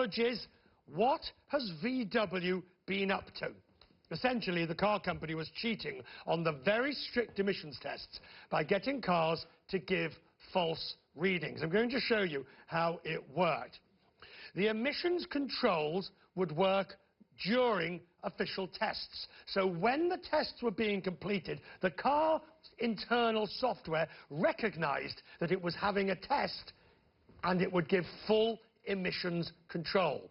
apologies. What has VW been up to? Essentially, the car company was cheating on the very strict emissions tests by getting cars to give false readings. I'm going to show you how it worked. The emissions controls would work during official tests. So when the tests were being completed, the car's internal software recognized that it was having a test and it would give full emissions control.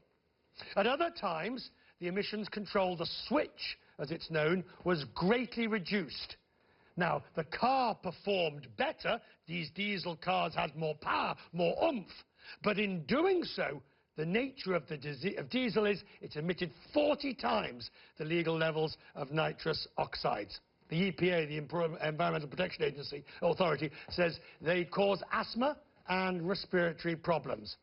At other times, the emissions control, the switch, as it's known, was greatly reduced. Now, the car performed better. These diesel cars had more power, more oomph. But in doing so, the nature of diesel is it's emitted 40 times the legal levels of nitrous oxides. The EPA, the Environmental Protection Agency Authority, says they cause asthma and respiratory problems.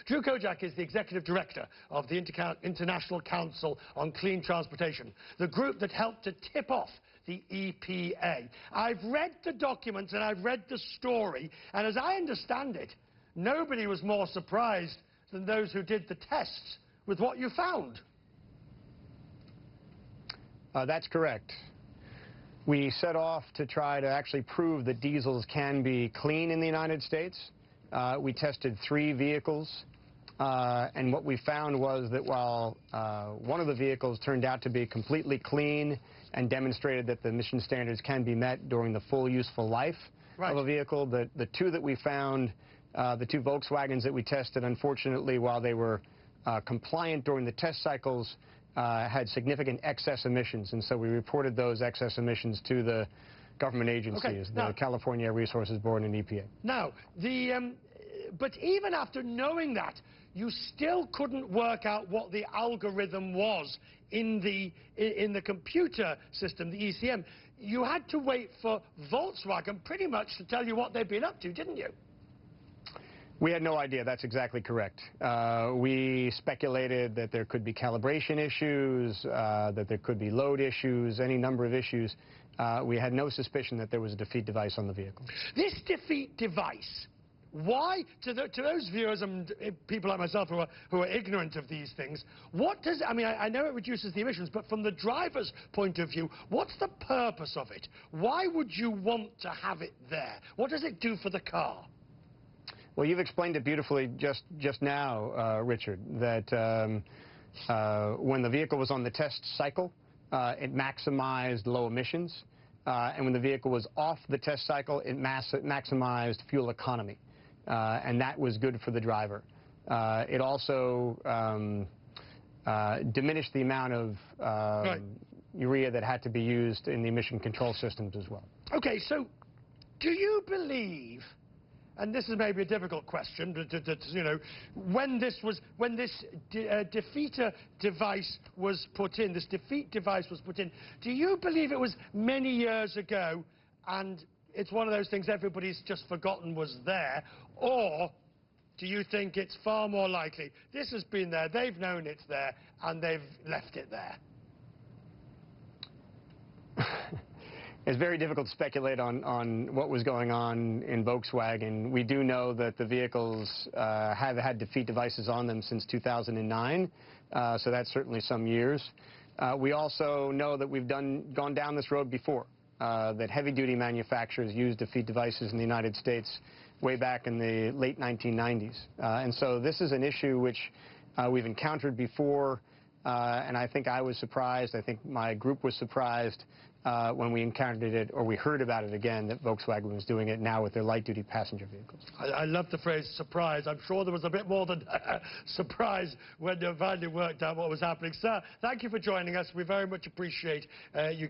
Drew Kodjak is the executive director of the International Council on Clean Transportation, the group that helped to tip off the EPA. I've read the documents and I've read the story, and as I understand it, nobody was more surprised than those who did the tests with what you found. That's correct. We set off to try to actually prove that diesels can be clean in the United States. We tested 3 vehicles, and what we found was that while one of the vehicles turned out to be completely clean and demonstrated that the emission standards can be met during the full useful life of a vehicle, the 2 that we found, the 2 Volkswagens that we tested, unfortunately, while they were compliant during the test cycles, had significant excess emissions, and so we reported those excess emissions to the government agencies, the California Air Resources Board and EPA. Now, but even after knowing that, you still couldn't work out what the algorithm was in the computer system, the ECM. You had to wait for Volkswagen pretty much to tell you what they'd been up to, didn't you? We had no idea. That's exactly correct. We speculated that there could be calibration issues, that there could be load issues, any number of issues. We had no suspicion that there was a defeat device on the vehicle. This defeat device, why, to those viewers and people like myself who are ignorant of these things, what does, I mean, I know it reduces the emissions, but from the driver's point of view, what's the purpose of it? Why would you want to have it there? What does it do for the car? Well, you've explained it beautifully just now, Richard, that when the vehicle was on the test cycle, it maximized low emissions, and when the vehicle was off the test cycle, it maximized fuel economy, and that was good for the driver. It also diminished the amount of urea that had to be used in the emission control systems as well. Okay, so do you believe, and this is maybe a difficult question, but, you know, when this defeater device was put in, this defeat device was put in, do you believe it was many years ago and it's one of those things everybody's just forgotten was there, or do you think it's far more likely this has been there, they've known it's there, and they've left it there? It's very difficult to speculate on what was going on in Volkswagen. We do know that the vehicles have had defeat devices on them since 2009, so that's certainly some years. We also know that we've gone down this road before, that heavy-duty manufacturers used defeat devices in the United States way back in the late 1990s. And so this is an issue which we've encountered before, and I think I was surprised, I think my group was surprised when we encountered it, or we heard about it again, that Volkswagen was doing it now with their light-duty passenger vehicles. I love the phrase surprise. I'm sure there was a bit more than surprise when you finally worked out what was happening. Sir, thank you for joining us. We very much appreciate you